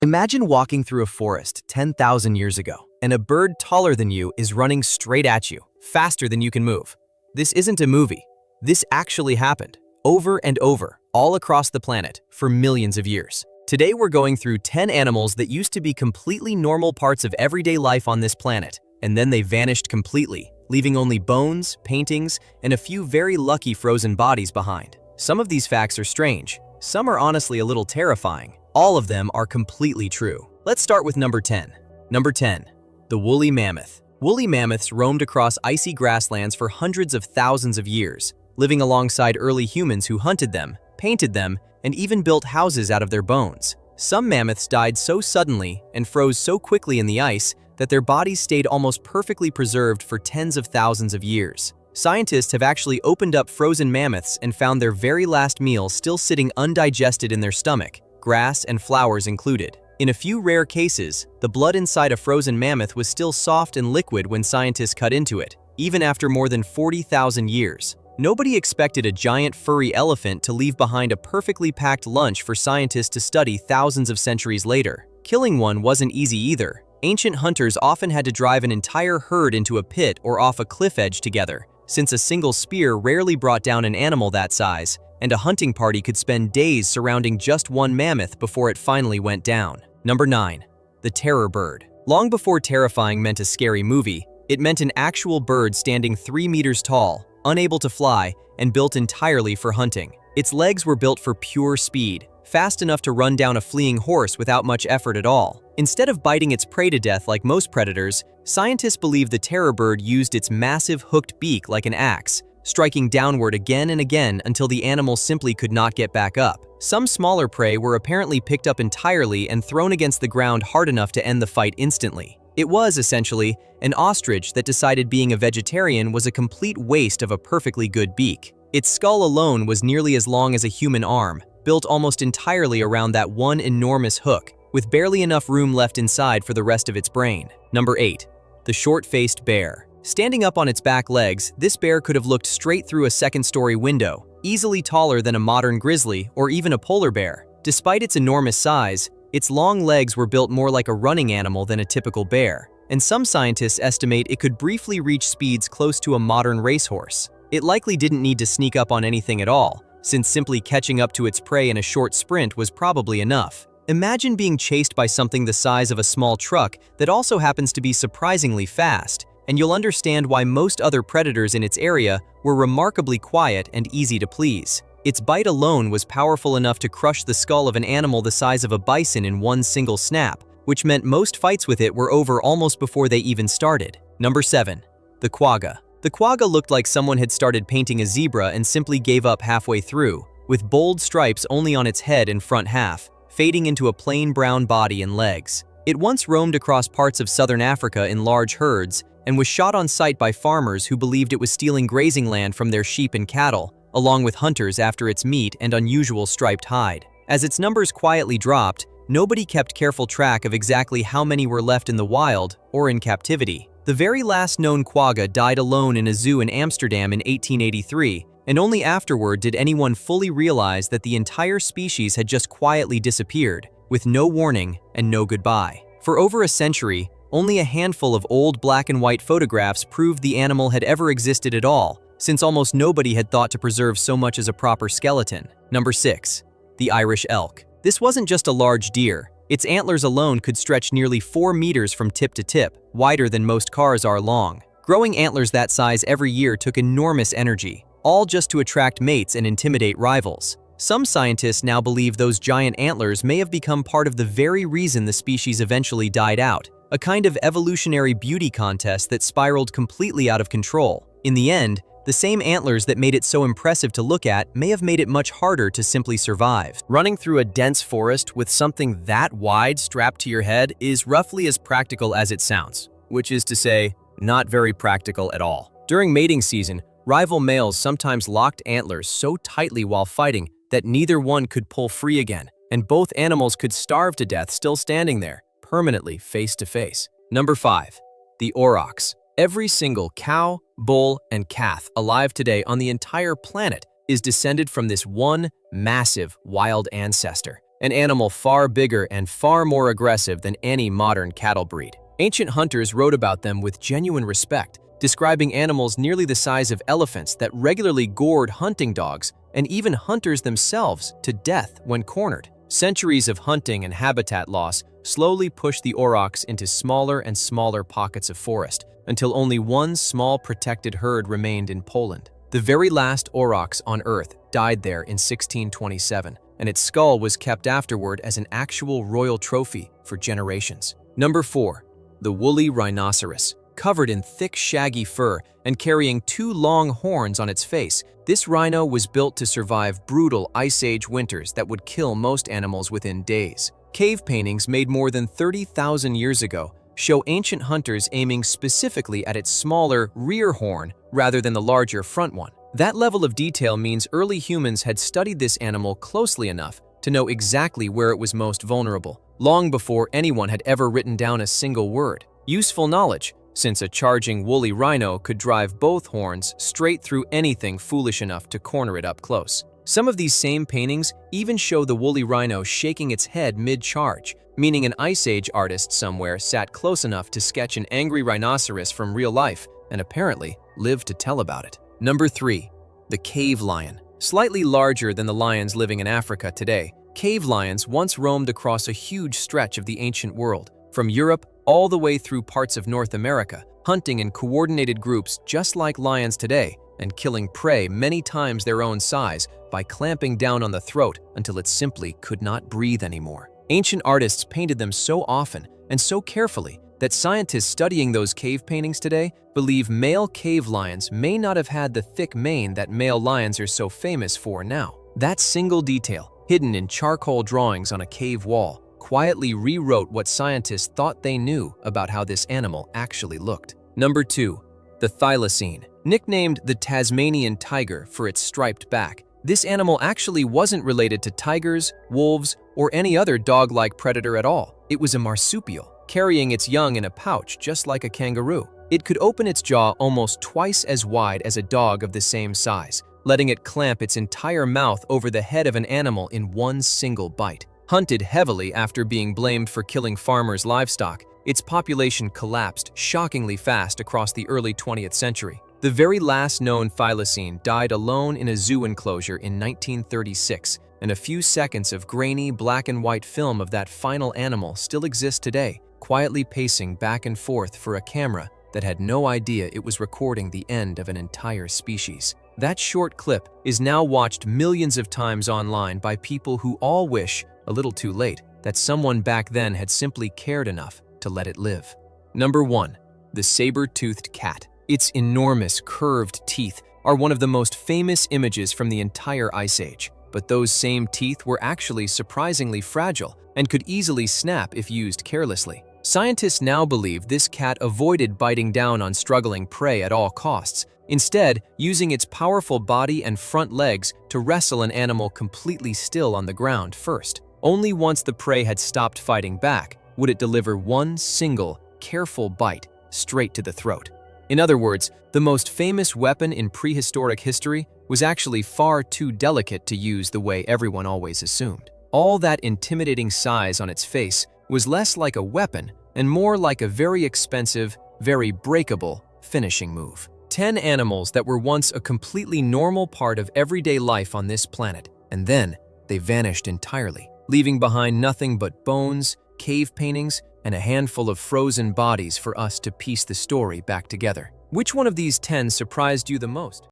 Imagine walking through a forest 10,000 years ago, and a bird taller than you is running straight at you, faster than you can move. This isn't a movie. This actually happened, over and over, all across the planet, for millions of years. Today we're going through 10 animals that used to be completely normal parts of everyday life on this planet, and then they vanished completely, leaving only bones, paintings, and a few very lucky frozen bodies behind. Some of these facts are strange. Some are honestly a little terrifying. All of them are completely true. Let's start with number 10. Number 10. The woolly mammoth. Woolly mammoths roamed across icy grasslands for hundreds of thousands of years, living alongside early humans who hunted them, painted them, and even built houses out of their bones. Some mammoths died so suddenly and froze so quickly in the ice that their bodies stayed almost perfectly preserved for tens of thousands of years. Scientists have actually opened up frozen mammoths and found their very last meal still sitting undigested in their stomach, grass and flowers included. In a few rare cases, the blood inside a frozen mammoth was still soft and liquid when scientists cut into it, even after more than 40,000 years. Nobody expected a giant furry elephant to leave behind a perfectly packed lunch for scientists to study thousands of centuries later. Killing one wasn't easy either. Ancient hunters often had to drive an entire herd into a pit or off a cliff edge together, since a single spear rarely brought down an animal that size, and a hunting party could spend days surrounding just one mammoth before it finally went down. Number 9. The terror bird. Long before terrifying meant a scary movie, it meant an actual bird standing 3 meters tall, unable to fly, and built entirely for hunting. Its legs were built for pure speed, fast enough to run down a fleeing horse without much effort at all. Instead of biting its prey to death like most predators, scientists believe the terror bird used its massive hooked beak like an axe, striking downward again and again until the animal simply could not get back up. Some smaller prey were apparently picked up entirely and thrown against the ground hard enough to end the fight instantly. It was, essentially, an ostrich that decided being a vegetarian was a complete waste of a perfectly good beak. Its skull alone was nearly as long as a human arm, built almost entirely around that one enormous hook, with barely enough room left inside for the rest of its brain. Number 8. The short-faced bear. Standing up on its back legs, this bear could have looked straight through a second-story window, easily taller than a modern grizzly or even a polar bear. Despite its enormous size, its long legs were built more like a running animal than a typical bear, and some scientists estimate it could briefly reach speeds close to a modern racehorse. It likely didn't need to sneak up on anything at all, since simply catching up to its prey in a short sprint was probably enough. Imagine being chased by something the size of a small truck that also happens to be surprisingly fast, and you'll understand why most other predators in its area were remarkably quiet and easy to please. Its bite alone was powerful enough to crush the skull of an animal the size of a bison in one single snap, which meant most fights with it were over almost before they even started. Number 7. The quagga. The quagga looked like someone had started painting a zebra and simply gave up halfway through, with bold stripes only on its head and front half, fading into a plain brown body and legs. It once roamed across parts of southern Africa in large herds, and was shot on sight by farmers who believed it was stealing grazing land from their sheep and cattle, along with hunters after its meat and unusual striped hide. As its numbers quietly dropped, nobody kept careful track of exactly how many were left in the wild or in captivity. The very last known quagga died alone in a zoo in Amsterdam in 1883, and only afterward did anyone fully realize that the entire species had just quietly disappeared, with no warning and no goodbye. For over a century, only a handful of old black and white photographs proved the animal had ever existed at all, since almost nobody had thought to preserve so much as a proper skeleton. Number 6. The Irish elk. This wasn't just a large deer. Its antlers alone could stretch nearly 4 meters from tip to tip, wider than most cars are long. Growing antlers that size every year took enormous energy, all just to attract mates and intimidate rivals. Some scientists now believe those giant antlers may have become part of the very reason the species eventually died out, a kind of evolutionary beauty contest that spiraled completely out of control. In the end, the same antlers that made it so impressive to look at may have made it much harder to simply survive. Running through a dense forest with something that wide strapped to your head is roughly as practical as it sounds, which is to say, not very practical at all. During mating season, rival males sometimes locked antlers so tightly while fighting that neither one could pull free again, and both animals could starve to death still standing there, permanently face to face. Number 5. The Aurochs. Every single cow, bull, and calf alive today on the entire planet is descended from this one massive wild ancestor. an animal far bigger and far more aggressive than any modern cattle breed. Ancient hunters wrote about them with genuine respect, describing animals nearly the size of elephants that regularly gored hunting dogs and even hunters themselves to death when cornered. Centuries of hunting and habitat loss slowly pushed the aurochs into smaller and smaller pockets of forest, until only one small protected herd remained in Poland. The very last aurochs on Earth died there in 1627, and its skull was kept afterward as an actual royal trophy for generations. Number 4. The woolly rhinoceros. Covered in thick, shaggy fur and carrying 2 long horns on its face, this rhino was built to survive brutal Ice Age winters that would kill most animals within days. Cave paintings made more than 30,000 years ago show ancient hunters aiming specifically at its smaller rear horn rather than the larger front one. That level of detail means early humans had studied this animal closely enough to know exactly where it was most vulnerable, long before anyone had ever written down a single word. Useful knowledge, since a charging woolly rhino could drive both horns straight through anything foolish enough to corner it up close. Some of these same paintings even show the woolly rhino shaking its head mid-charge, meaning an Ice Age artist somewhere sat close enough to sketch an angry rhinoceros from real life and apparently lived to tell about it. Number 3. The cave lion. Slightly larger than the lions living in Africa today, cave lions once roamed across a huge stretch of the ancient world, from Europe all the way through parts of North America, hunting in coordinated groups just like lions today, and killing prey many times their own size by clamping down on the throat until it simply could not breathe anymore. Ancient artists painted them so often and so carefully that scientists studying those cave paintings today believe male cave lions may not have had the thick mane that male lions are so famous for now. That single detail, hidden in charcoal drawings on a cave wall, quietly rewrote what scientists thought they knew about how this animal actually looked. Number 2. The thylacine. Nicknamed the Tasmanian tiger for its striped back, this animal actually wasn't related to tigers, wolves, or any other dog-like predator at all. It was a marsupial, carrying its young in a pouch just like a kangaroo. It could open its jaw almost twice as wide as a dog of the same size, letting it clamp its entire mouth over the head of an animal in one single bite. Hunted heavily after being blamed for killing farmers' livestock, its population collapsed shockingly fast across the early 20th century. The very last known thylacine died alone in a zoo enclosure in 1936, and a few seconds of grainy black and white film of that final animal still exists today, quietly pacing back and forth for a camera that had no idea it was recording the end of an entire species. That short clip is now watched millions of times online by people who all wish, a little too late, that someone back then had simply cared enough to let it live. Number 1. The saber-toothed cat. Its enormous, curved teeth are one of the most famous images from the entire Ice Age, but those same teeth were actually surprisingly fragile and could easily snap if used carelessly. Scientists now believe this cat avoided biting down on struggling prey at all costs, instead using its powerful body and front legs to wrestle an animal completely still on the ground first. Only once the prey had stopped fighting back would it deliver one single, careful bite straight to the throat. In other words, the most famous weapon in prehistoric history was actually far too delicate to use the way everyone always assumed. All that intimidating size on its face was less like a weapon and more like a very expensive, very breakable finishing move. 10 animals that were once a completely normal part of everyday life on this planet, and then they vanished entirely, leaving behind nothing but bones, cave paintings, and a handful of frozen bodies for us to piece the story back together. Which one of these 10 surprised you the most?